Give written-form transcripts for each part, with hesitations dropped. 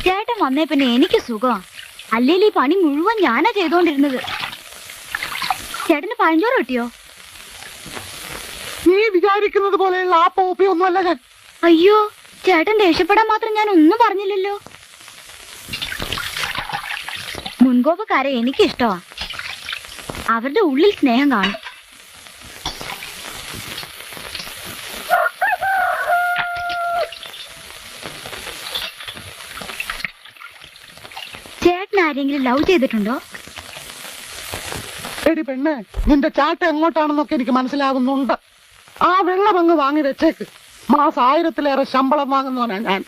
ചേട്ടൻ വന്നേ പിന്നെ എനിക്ക് സുഖമാ. അല്ലെങ്കിൽ ഈ പണി മുഴുവൻ ഞാനാ ചെയ്തോണ്ടിരുന്നത്. ചേട്ടന് പഴഞ്ചോറ് കിട്ടിയോ? നീ വിചാരിക്കുന്നത് പോലെയുള്ള ആ പോപ്പി ഒന്നുമല്ല ഞാൻ. അയ്യോ, ചേട്ടൻ ദേഷ്യപ്പെടാൻ മാത്രം ഞാൻ ഒന്നും പറഞ്ഞില്ലല്ലോ. മുൻകോപക്കാരെ എനിക്കിഷ്ടമാ. അവരുടെ ഉള്ളിൽ സ്നേഹം കാണും. ചേട്ടൻ ആരെങ്കിലും ലവ് ചെയ്തിട്ടുണ്ടോ? എടി പെണ്ണെ, നിന്റെ ചാട്ട എങ്ങോട്ടാണെന്നൊക്കെ എനിക്ക് മനസ്സിലാകുന്നുണ്ട്. ആ വെള്ളം അങ്ങ് വാങ്ങി വെച്ചേക്ക്. മാസം 1000-ലേറെ ശമ്പളം വാങ്ങുന്നവനാ ഞാൻ.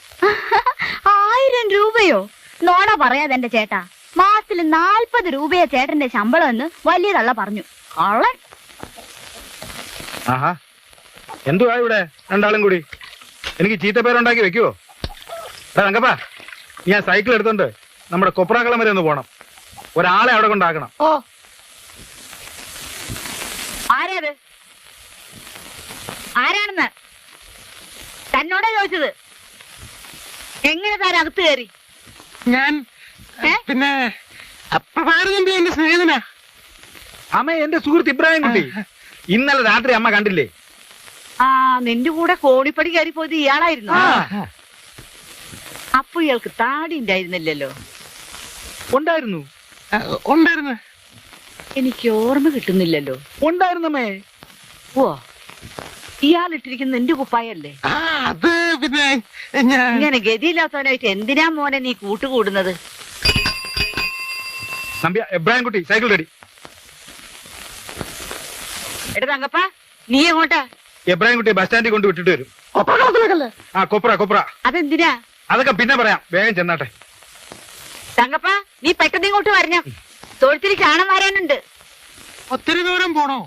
1000 രൂപയോ? നോണ പറയാതെ എന്റെ ചേട്ടാ. മാസത്തിൽ 40 രൂപയാ ചേട്ടന്റെ ശമ്പളം എന്ന് വലിയ തള്ള പറഞ്ഞു. കള്ളൻ. ആഹാ, എന്തുവാ ഇവിടെ രണ്ടാളും കൂടി? എനിക്ക് ചീത്തപ്പേരുണ്ടാക്കി വെക്കുവോ? തങ്കപ്പാ, ഞാൻ സൈക്കിൾ എടുത്തോണ്ട് നമ്മുടെ കൊപ്രാക്കളം വരെ ഒന്ന് പോണം. ഒരാളെ അവിടെ കൊണ്ടാക്കണം. ഓ, ആരേത്? ആരാണെന്ന് തന്നോടാ ചോദിച്ചത്. എങ്ങനെ താൻ അകത്ത് കയറി? ഞാൻ പിന്നെ പ്രഭാരതന്റെ എന്റെ സ്നേഹിതനാ. അമ്മ എന്റെ സുഹൃത്ത് ഇബ്രാഹിം കുട്ടി. ഇന്നലെ രാത്രി അമ്മ കണ്ടില്ലേ? ആ, നിന്റെ കൂടെ കോണിപ്പടി കയറി പോയത് ഇയാളായിരുന്നു. അപ്പൊ ഇയാൾക്ക് താടി ഉണ്ടായിരുന്നില്ലല്ലോ. ഉണ്ടായിരുന്നു. ഉണ്ടായിരുന്നു. എനിക്ക് ഓർമ്മ കിട്ടുന്നില്ലല്ലോ. ഉണ്ടായിരുന്നമ്മേ. ഓ, ഇയാളിട്ടിരിക്കുന്ന നിന്റെ കുപ്പായല്ലേ? അത് പിന്നെ ഞാൻ ഇങ്ങനെ ഗതിയില്ലാത്തവനായിട്ട് എന്തിനാ മോനെ നീ കൂട്ടുകൂടുന്നത്? Nambiar, Ibrahim Kutty cycle ready. എടാ തങ്കപ്പ, നീ എങ്ങോട്ടാ? ഇബ്രാഹിം കുട്ടി ബസ് സ്റ്റാൻഡിൽ കൊണ്ട് വിട്ടിട്ട് വരും. കൊപ്രകളത്തിലേക്കല്ലേ? ആ, കൊപ്ര. അതെന്തിനാ? അതൊക്കെ പിന്നെ പറയാം, വേഗം ചെന്നാട്ടെ. തങ്കപ്പ, നീ പെട്ടെന്ന് ഇങ്ങോട്ട് വരണം. തൊഴുത്തിൽ ചാണം വരാനുണ്ട്. ഒത്തിരി ദൂരം പോണോ?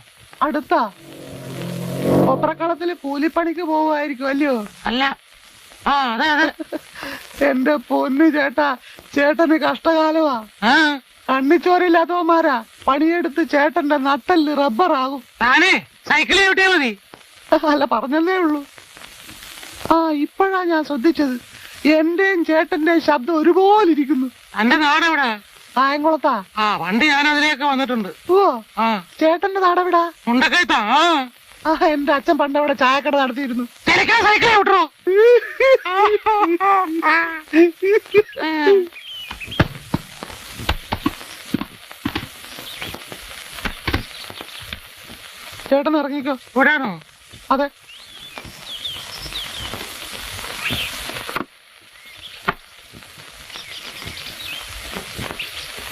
അടുത്താ. കൊപ്രക്കളത്തില് കൂലിപ്പണിക്ക് പോവുമായിരിക്കും അല്ലയോ? അല്ല. ആ, അതെ അതെ. എന്റെ പൊന്നു ചേട്ടാ, ചേട്ടന് കഷ്ടകാലമാ. കണ്ണിച്ചോരില്ലാത്തവന്മാരാ പണിയെടുത്ത് ചേട്ടന്റെ നട്ടല് റബ്ബറാകും. താനേ സൈക്കിളിൽ വിട്ടിയാ മതി. അല്ല, പറഞ്ഞതേ ഉള്ളൂ. ആ, ഇപ്പോഴാ ഞാൻ ശ്രദ്ധിച്ചത്. എന്റെയും ചേട്ടന്റെയും ശബ്ദം ഒരുപോലെ ഇരിക്കുന്നു. എന്റെ നാടെവിടെ? കായംകുളത്താ. ആ, വണ്ടി ഞാൻ അതിലേക്ക് വന്നിട്ടുണ്ട്. ഓ, ചേട്ടന്റെ നാടെവിടാ? മുണ്ടക്കയത്താ. ആ, എന്റെ അച്ഛൻ പണ്ട് അവിടെ ചായക്കട നടത്തിയിരുന്നു. സൈക്കിളെ വിട്ടോ. ചേട്ടൻ ഇറങ്ങിക്കോ. ഇവിടെയാണോ? അതെ.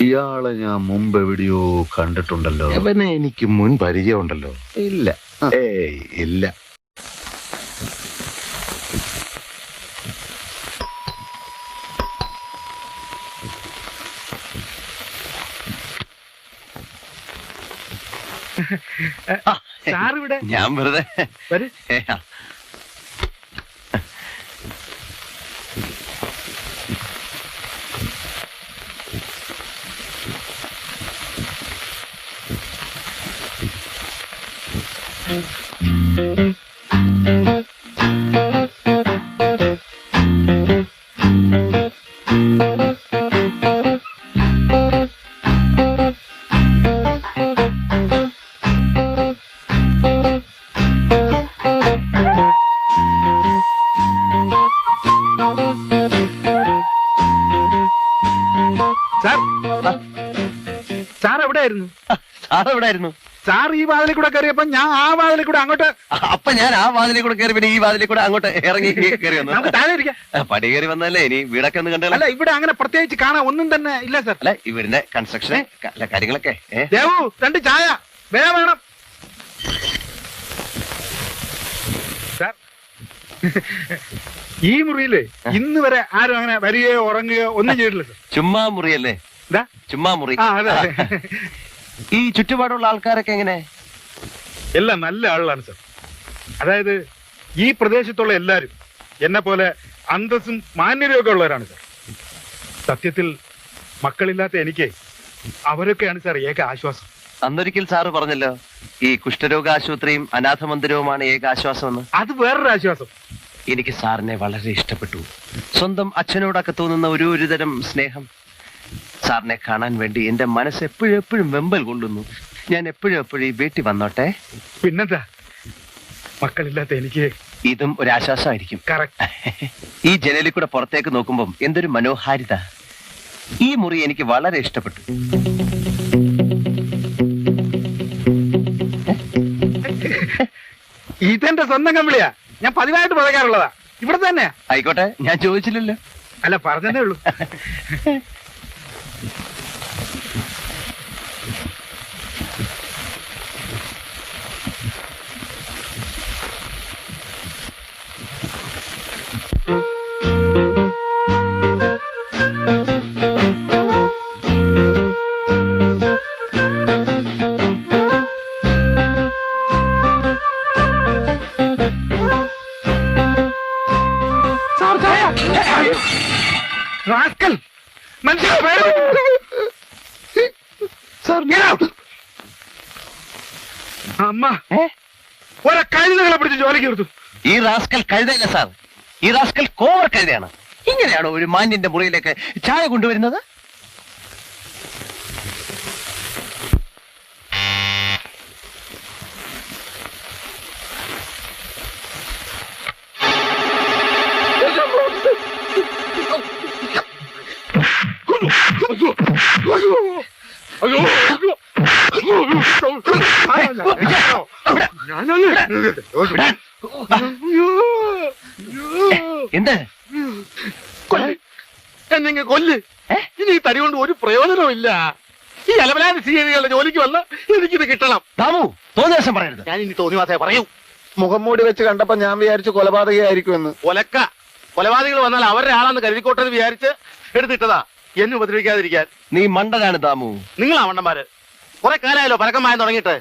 ഇയാളെ ഞാൻ മുമ്പ് എവിടെയോ കണ്ടിട്ടുണ്ടല്ലോ. അവനെ എനിക്ക് മുൻ പരിചയമുണ്ടല്ലോ. ഇല്ല. ഏയ് ഇല്ല. സാറിവിടെ? ഞാൻ വെറുതെ വരൂ. സാർ എവിടെയായിരുന്നു? സാറെവിടായിരുന്നു? സാർ ഈ വാതിലിൽ കൂടെ കയറിയപ്പോ ഞാൻ ആ വാതിലിൽ കൂടെ അങ്ങോട്ട്. അപ്പൊ ഞാൻ ആ വാതിലിൽ കൂടെ കയറി, പിന്നെ ഈ വാതിലിൽ കൂടെ അങ്ങോട്ട് ഇറങ്ങി കയറി വന്നു. നമുക്ക് താഴെ ഇരിക്കാം. പടി കയറി വന്നല്ലേ, ഇനി വീടൊക്കെ ഒന്ന് കണ്ടല്ലോ. അല്ല, ഇവിടെ അങ്ങനെ പ്രത്യേകിച്ച് കാണാൻ ഒന്നും തന്നെ ഇല്ല സാർ. അല്ല, ഇവരുടെ കൺസ്ട്രക്ഷൻ കാര്യങ്ങളൊക്കെ. ദേവു, 2 ചായ വേണം. സാർ, ഈ മുറിയില് ഇന്ന് വരെ ആരും അങ്ങനെ വരികയോ ഉറങ്ങുകയോ ഒന്നും ചെയ്തിട്ടില്ല സാർ. ചുമ്മാ മുറിയല്ലേ? ചുമ്മാ മുറി. ആ, അതെ. ഈ ചുറ്റുപാടുള്ള ആൾക്കാരൊക്കെ എങ്ങനെ? എല്ലാം നല്ല ആളുകളാണ് സാർ. അതായത് ഈ പ്രദേശത്തുള്ള എല്ലാരും എന്നെ പോലെ അന്തസ്സും മാന്യതയും ഒക്കെ ഉള്ളവരാണ് സാർ. സത്യത്തിൽ മക്കളില്ലാത്ത എനിക്ക് അവരൊക്കെയാണ് സാർ ഏക ആശ്വാസം. അന്നൊരിക്കൽ സാറ് പറഞ്ഞല്ലോ, ഈ കുഷ്ഠരോഗ ആശുപത്രിയും അനാഥ മന്ദിരവുമാണ് ഏക ആശ്വാസം എന്ന്. അത് വേറൊരു ആശ്വാസം. എനിക്ക് സാറിനെ വളരെ ഇഷ്ടപ്പെട്ടു. സ്വന്തം അച്ഛനോടൊക്കെ തോന്നുന്ന ഒരു തരം സ്നേഹം. സാറിനെ കാണാൻ വേണ്ടി എന്റെ മനസ്സ് എപ്പോഴും വെമ്പൽ കൊള്ളുന്നു. ഞാൻ എപ്പോഴും ഈ വീട്ടിൽ വന്നോട്ടെ. പിന്നെന്താ, മക്കളില്ലാത്ത എനിക്ക് ഇതും ഒരു ആശ്വാസമായിരിക്കും. കറക്റ്റ്. ഈ ജനലിൽ കൂടെ പുറത്തേക്ക് നോക്കുമ്പം എന്തൊരു മനോഹാരിത. ഈ മുറി എനിക്ക് വളരെ ഇഷ്ടപ്പെട്ടു. ഇതെന്റെ സ്വന്തം കമ്പിളിയാ, ഞാൻ പതിവായിട്ട് പറയാറുള്ളതാ. ഇവിടെ തന്നെ. ആയിക്കോട്ടെ, ഞാൻ ചോദിച്ചില്ലല്ലോ. അല്ല, പറഞ്ഞതേ ഉള്ളൂ. റാസ്കൽ, മനുഷ്യനെ പേടിപ്പിക്കുന്നു. Sir Get out. അമ്മ ഒരെ കഴുതകളെ പിടിച്ച് ജോലിക്ക് എടുത്തു. ഈ റാസ്കൽ കഴുതയില്ല സാർ, ഈ റാസ്കൽ കോവർ കഴുതയാണ്. ഇങ്ങനെയാണോ ഒരു മാന്യന്റെ മുറിയിലേക്ക് ചായ കൊണ്ടുവരുന്നത്? എന്ത് എന്നെ കൊല്ല്. ഇനി ഈ തടി കൊണ്ട് ഒരു പ്രയോജനവും ഇല്ല. ഈ അലമലാതി സീനികളുടെ ജോലിക്ക് വന്ന് എനിക്കിത് കിട്ടണം. ദാമു, തോന്നിയ ദിവസം പറയരുത്. ഞാൻ ഇനി തോന്നിവാസേ പറയൂ. മുഖം മൂടി വെച്ച് കണ്ടപ്പോ ഞാൻ വിചാരിച്ചു കൊലപാതകയായിരിക്കുമെന്ന്. കൊലപാതകൾ വന്നാൽ അവരുടെ ആളാന്ന് കരുതിക്കോട്ടെന്ന് വിചാരിച്ച് എടുത്തിട്ടതാ, എന്നെ ഉപദ്രവിക്കാതിരിക്കാൻ. നീ മണ്ടനാണ് ദാമു. നിങ്ങളാ മണ്ടന്മാര്. കുറെ കാലമായല്ലോ പരക്കമായ തുടങ്ങിയിട്ട്.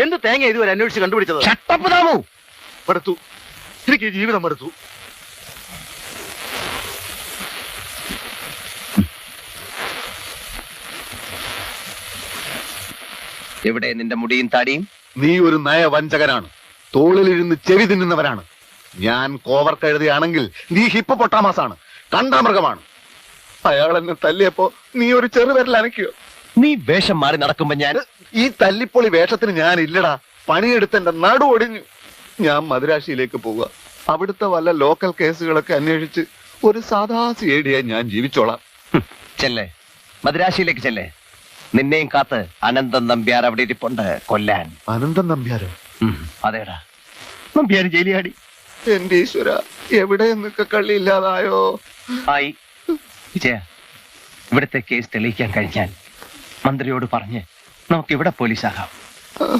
എന്ത് തേങ്ങ ഇതുവരെ അന്വേഷിച്ച് കണ്ടുപിടിച്ചത്? ഷട്ടപ്പ് ദാമു. മടുത്തു, എനിക്ക് ഈ ജീവിതം മടുത്തു. എവിടെ നിന്റെ മുടിയും താടിയും? നീ ഒരു നയവഞ്ചകനാണ്. തോളിലിരുന്ന് ചെവി തിന്നുന്നവരാണ്. ഞാൻ കോവർ കഴുതിയാണെങ്കിൽ നീ ഹിപ്പോപ്പൊട്ടാമസാണ്, കണ്ടാമൃഗമാണ്. അയാൾ എന്നെ തല്ലിയപ്പോ നീ ഒരു ചെറുവിരൽ അനക്കിയോ? നീ വേഷം മാറി നടക്കുമ്പോ ഞാൻ ഈ തല്ലിപ്പൊളി വേഷത്തിന് ഞാൻ ഇല്ലടാ. പണിയെടുത്ത് എന്റെ നടു ഒടിഞ്ഞു. ഞാൻ മദുരാശിയിലേക്ക് പോവുക. അവിടുത്തെ വല്ല ലോക്കൽ കേസുകളൊക്കെ അന്വേഷിച്ച് ഒരു സാധാ സിഐഡിയായി ഞാൻ ജീവിച്ചോളാം. ചെല്ലേ, മദ്രാശിയിലേക്ക് ചെല്ലേ. നിന്നെയും കാത്ത് അനന്തൻ നമ്പ്യാർ അവിടെ ഇരിപ്പുണ്ട് കൊല്ലാൻ. അനന്തൻ നമ്പ്യാരോ? അതേടാ, നമ്പ്യാർ ജയിലിയാടി. എന്റെ ഈശ്വര, എവിടെ നിന്നൊക്കെ കള്ളി ഇല്ലാതായോ? ആയി വിജയ, ഇവിടുത്തെ കേസ് തെളിയിക്കാൻ കഴിഞ്ഞാൽ മന്ത്രിയോട് പറഞ്ഞ് നമുക്ക് ഇവിടെ പോലീസാകാം.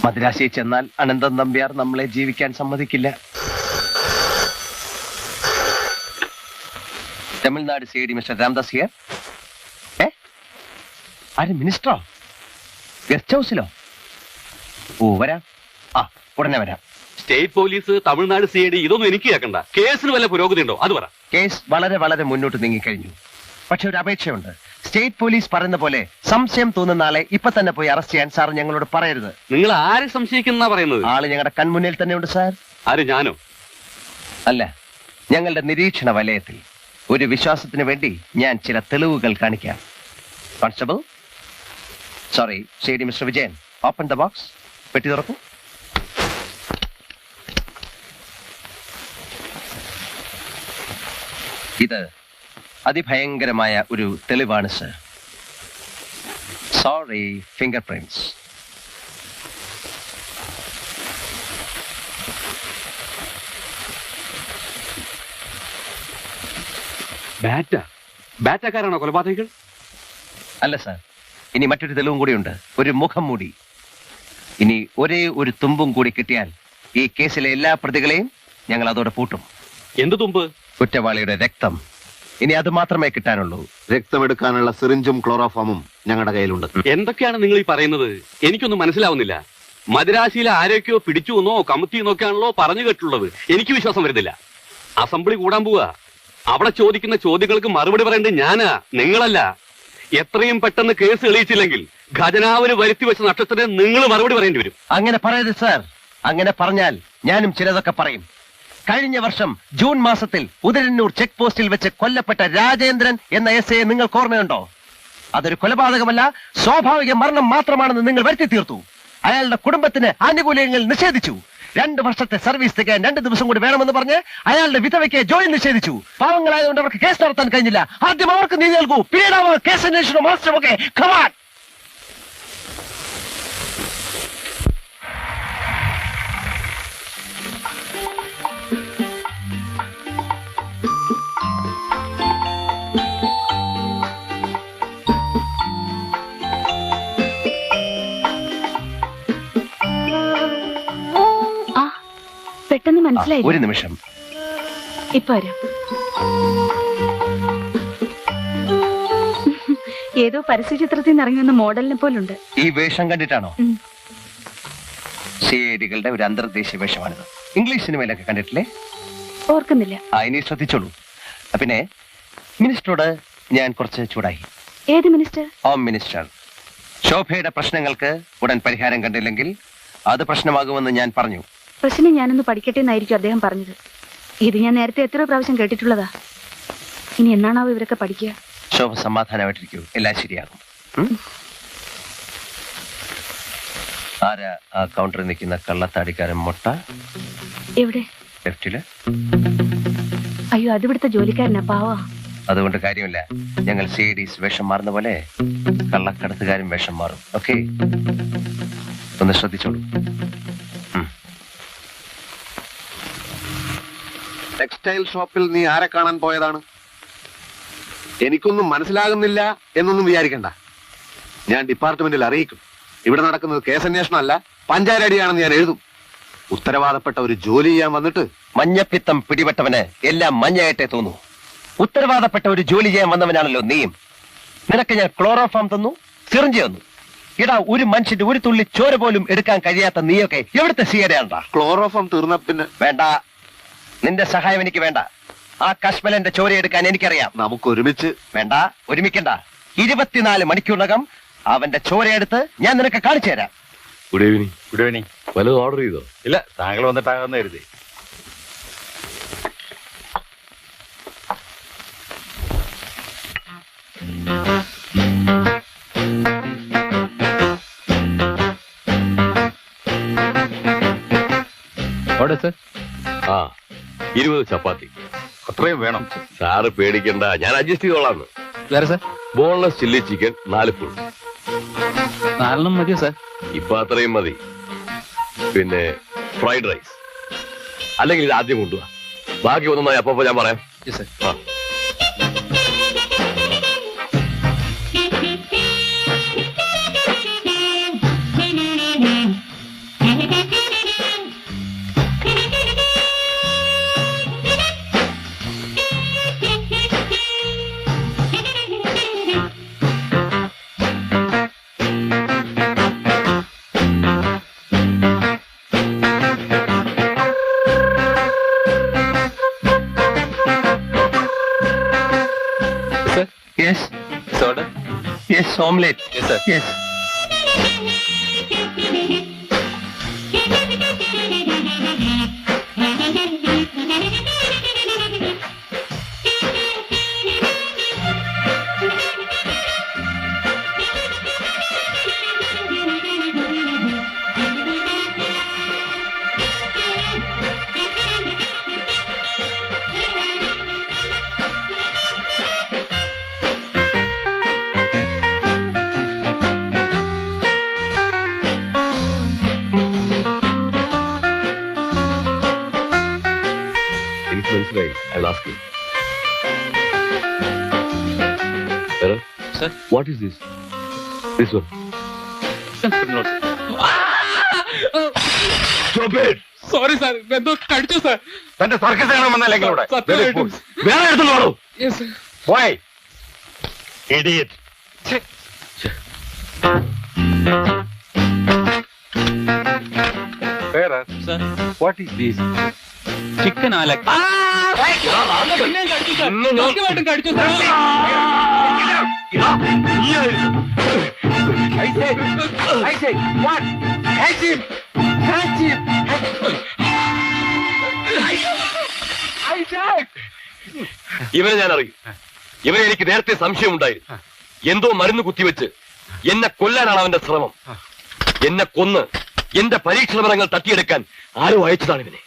മദ്രാശിയിൽ ചെന്നാൽ അനന്തൻ നമ്പ്യാർ നമ്മളെ ജീവിക്കാൻ സമ്മതിക്കില്ല. Tamil Nadu CID mister Ramdas here. ആര്, മിനിസ്റ്ററോ? ഗസ്റ്റ് ഹൗസിലോ? ഓ, വരാം. ആ, ഉടനെ വരാം. സ്റ്റേറ്റ് പോലീസ്, തമിഴ്നാട് സിഐഡി, ഇതൊന്നും എനിക്ക് കേൾക്കണ്ട. കേസിന് വല്ല പുരോഗതി ഉണ്ടോ അത് പറ. കേസ് വളരെ മുന്നോട്ട് നീങ്ങിക്കഴിഞ്ഞു. പക്ഷെ ഒരു അപേക്ഷയുണ്ട്. സ്റ്റേറ്റ് പോലീസ് പറയുന്ന പോലെ സംശയം തോന്നുന്ന ആളെ ഇപ്പൊ തന്നെ പോയി അറസ്റ്റ് ചെയ്യാൻ സാർ ഞങ്ങളോട് പറയരുത്. നിങ്ങൾ ആരെ സംശയിക്കുന്ന പറയുന്നത്? ആള് ഞങ്ങളുടെ കൺമുന്നിൽ തന്നെ ഉണ്ട് സാർ. ആര്, ഞാനോ? അല്ല, ഞങ്ങളുടെ നിരീക്ഷണ വലയത്തിൽ. ഒരു വിശ്വാസത്തിന് വേണ്ടി ഞാൻ ചില തെളിവുകൾ കാണിക്കാം. Constable, sorry, CID mister Vijayan, open the box. പെട്ടി തുറക്കൂ. ഇത് അതിഭയങ്കരമായ ഒരു തെളിവാണ് സർ. Sorry, finger prints. ബാറ്റക്കാരാണോ കൊലപാതകികൾ? അല്ല സർ, ഇനി മറ്റൊരു തെളിവും കൂടിയുണ്ട്. ഒരു മുഖം മൂടി. ഇനി ഒരേ ഒരു തുമ്പും കൂടി കിട്ടിയാൽ ഈ കേസിലെ എല്ലാ പ്രതികളെയും ഞങ്ങൾ അതോടെ പൂട്ടും. എന്ത് തുമ്പ്? കുറ്റവാളിയുടെ രക്തം. ഇനി അത് മാത്രമേ കിട്ടാനുള്ളൂ. രക്തമെടുക്കാനുള്ള സിറിഞ്ചും ക്ലോറോഫോമും ഞങ്ങളുടെ കയ്യിലുണ്ട്. എന്തൊക്കെയാണ് നിങ്ങൾ ഈ പറയുന്നത്? എനിക്കൊന്നും മനസ്സിലാവുന്നില്ല. മദ്രാശിയിലെ ആരൊക്കെയോ പിടിച്ചു എന്നോ കമ്മിറ്റി എന്നൊക്കെയാണല്ലോ പറഞ്ഞു കേട്ടുള്ളത്. എനിക്ക് വിശ്വാസം വരുന്നില്ല. അസംബ്ലി കൂടാൻ പോവുക. അവിടെ ചോദിക്കുന്ന ചോദ്യങ്ങൾക്ക് മറുപടി പറയേണ്ടത് ഞാനാ, നിങ്ങളല്ല. എത്രയും പെട്ടെന്ന് കേസ് തെളിയിച്ചില്ലെങ്കിൽ ഖജനാവിന് വരുത്തി വെച്ച നഷ്ടത്തിന് നിങ്ങൾ മറുപടി പറയേണ്ടി വരും. അങ്ങനെ പറയരുത് സാർ. അങ്ങനെ പറഞ്ഞാൽ ഞാനും ചിലതൊക്കെ പറയും. കഴിഞ്ഞ വർഷം ജൂൺ മാസത്തിൽ ഉദരന്നൂർ ചെക്ക് പോസ്റ്റിൽ വെച്ച് കൊല്ലപ്പെട്ട രാജേന്ദ്രൻ എന്ന എസ് ഐ നിങ്ങൾക്ക് ഓർമ്മയുണ്ടോ? അതൊരു കൊലപാതകമല്ല, സ്വാഭാവിക മരണം മാത്രമാണെന്ന് നിങ്ങൾ വരുത്തി തീർത്തു. അയാളുടെ കുടുംബത്തിന് ആനുകൂല്യങ്ങൾ നിഷേധിച്ചു. 2 വർഷത്തെ സർവീസ് തികയാൻ 2 ദിവസം കൂടി വേണമെന്ന് പറഞ്ഞ് അയാളുടെ വിധവയ്ക്ക് ജോലി നിഷേധിച്ചു. പാവങ്ങളായതുകൊണ്ട് അവർക്ക് കേസ് നടത്താൻ കഴിഞ്ഞില്ല. ആദ്യം അവർക്ക് നീതി നൽകൂ, പിന്നീട് അവർ കേസ് അന്വേഷണം മാസ്റ്ററൊക്കെ. കമാൻ. പെട്ടെന്ന് മനസ്സിലായി. ഒരു നിമിഷം. ഇപ്പൊ വരാം. ഏതോ പരസ്യചിത്രത്തിൽ നിന്ന് ഇറങ്ങി വന്ന മോഡലിനെ പോലുണ്ട്. ഈ വേഷം കണ്ടിട്ടാണോ? സിഐഡികളുടെ ഒരു അന്തർദേശീയ വേഷമാണിത്. ഇംഗ്ലീഷ് സിനിമയിലൊക്കെ കണ്ടിട്ടില്ലേ? ഓർക്കുന്നില്ല. ഇനി ശ്രദ്ധിച്ചോളൂ. പിന്നെ മിനിസ്റ്ററോട് ഞാൻ കുറച്ച് ചൂടായി. ഏത് മിനിസ്റ്റർ? Home minister. ശോഭയുടെ പ്രശ്നങ്ങൾക്ക് ഉടൻ പരിഹാരം കണ്ടില്ലെങ്കിൽ അത് പ്രശ്നമാകുമെന്ന് ഞാൻ പറഞ്ഞു. പ്രശ്നം ഞാനൊന്ന് പഠിക്കട്ടെ എന്നായിരിക്കും അദ്ദേഹം പറഞ്ഞത്. ഇത് ഞാൻ നേരത്തെ എത്രയോ പ്രാവശ്യം കേട്ടിട്ടുള്ളതാ. ഇനി എന്നാണാവോ ഇവരൊക്കെ പഠിക്കുക? ശോഭ സമാധാനമായിട്ടിരിക്കൂ, എല്ലാം ശരിയാകും. ആരാ ആ കൗണ്ടറിൽ നിൽക്കുന്ന കള്ളത്താടിക്കാരൻ മൊട്ട? എവിടെ? ലെഫ്റ്റില്. അയ്യോ, അതിവിടുത്തെ ജോലിക്കാരനാ, പാവാ. അതുകൊണ്ട് കാര്യമില്ല. ഞങ്ങൾ സിഐഡീസ് വേഷം മാറുന്ന പോലെ കള്ളക്കടത്തുകാരും വേഷം മാറും. ഓക്കെ, ഒന്ന് ശ്രദ്ധിച്ചോളൂ. ടെക്സ്റ്റൈൽ ഷോപ്പിൽ നീ ആരെ കാണാൻ പോയതാണ്? എനിക്കൊന്നും മനസ്സിലാകുന്നില്ല എന്നൊന്നും വിചാരിക്കണ്ട. ഞാൻ ഡിപ്പാർട്ട്മെന്റിൽ അറിയിക്കും. ഇവിടെ നടക്കുന്നത് കേസന്വേഷണമല്ല, പഞ്ചായത്തടിയാണെന്ന് ഞാൻ എഴുതും. ഉത്തരവാദപ്പെട്ട ഒരു ജോലി ചെയ്യാൻ വന്നിട്ട് മഞ്ഞപ്പിത്തം പിടിപെട്ടവന് എല്ലാം മഞ്ഞയായിട്ടേ തോന്നൂ. ഉത്തരവാദപ്പെട്ട ഒരു ജോലി ചെയ്യാൻ വന്നവനാണല്ലോ നീയും. നിനക്ക് ഞാൻ ക്ലോറോഫാം തന്നു, സിറിഞ്ച് തന്നു. ഇടാ, ഒരു മനുഷ്യന്റെ ഒരു തുള്ളി ചോര പോലും എടുക്കാൻ കഴിയാത്ത നീയൊക്കെ എവിടുത്തെ സിയടെയാണ്ടാ? ക്ലോറോഫാം തീർന്ന പിന്നെ വേണ്ട, നിന്റെ സഹായം എനിക്ക് വേണ്ട. ആ കശ്മലന്റെ ചോര എടുക്കാൻ എനിക്കറിയാം. നമുക്ക് ഒരുമിച്ച്. വേണ്ട, ഒരുമിക്കണ്ട. 24 മണിക്കൂറിനകം അവന്റെ ചോരയെടുത്ത് ഞാൻ നിനക്ക് കാണിച്ചു തരാം. Good evening. Good evening. വല്ലതും ഓർഡർ ചെയ്തോ? ഇല്ല, താങ്കൾ വന്നിട്ടാകുന്ന കരുതി. ആ, 20 ചപ്പാത്തി. അത്രയും വേണം. സാറ് പേടിക്കണ്ട, ഞാൻ അഡ്ജസ്റ്റ് ചെയ്തോളാന്ന്. Boneless chilli chicken 4 full. 4 മതിയോ സാർ? ഇപ്പൊ അത്രയും മതി. പിന്നെ ഫ്രൈഡ് റൈസ്. അല്ലെങ്കിൽ ഇത് ആദ്യം കൊണ്ടുപോവാ, ബാക്കി ഒന്നും അപ്പൊ ഞാൻ പറയാം. ആ. Yes. Soda? Yes, omelette. Yes, sir. Yes. I'll ask you. Sir, what is this? This one. Stop it! Sorry sir, എന്തോ കടിച്ചു സാർ. തന്റെ സർക്കസ് കാണാൻ വന്നല്ലെങ്കിൽ ഇവിടെ സത്യമായിട്ടും. വേറെ എടുത്തോളൂ. Yes, sir. Why? Idiot. Sir, what is this? Chicken ആലക്ക. പിന്നെയും കടിച്ചു സാർ. സത്യമായിട്ടും കടിച്ചു sir. I say, what? Catch him! Catch him! ഇവനെ ഞാൻ അറിയും. ഇവനെ എനിക്ക് നേരത്തെ സംശയമുണ്ടായിരുന്നു. എന്തോ മരുന്ന് കുത്തിവെച്ച് എന്നെ കൊല്ലാനാണ് അവന്റെ ശ്രമം. എന്നെ കൊന്ന് എന്റെ പരീക്ഷണ ഫലങ്ങൾ തട്ടിയെടുക്കാൻ ആരോ അയച്ചതാണ് ഇവനെ.